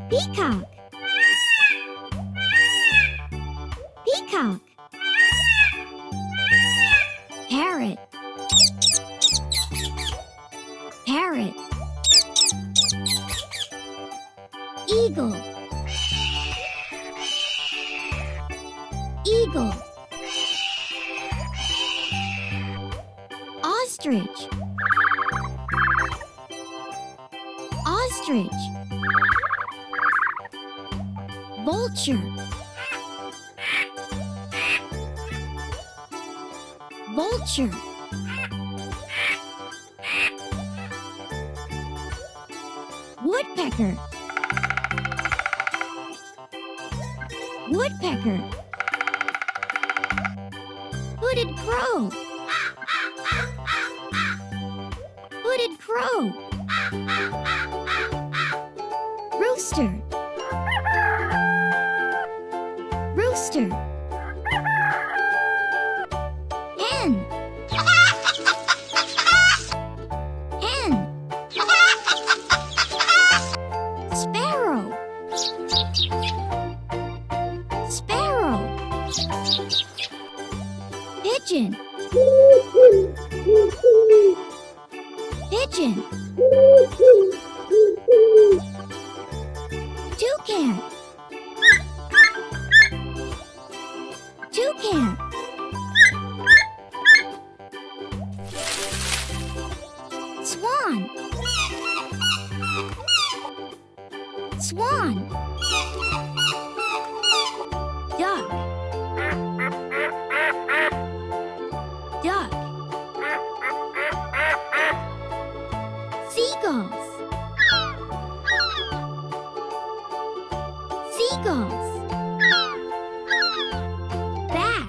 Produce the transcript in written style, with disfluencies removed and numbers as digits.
Peacock. Peacock. Parrot. Parrot. Eagle. Eagle. Ostrich. Ostrich. Vulture. Vulture. Woodpecker. Woodpecker. Hooded crow. Hooded crow. Rooster. Rooster. Hen. Hen. Sparrow. Sparrow. Pigeon. Pigeon. Toucan. Toucan. Swan. Swan. Duck. Duck. Seagulls. Seagulls. Bat.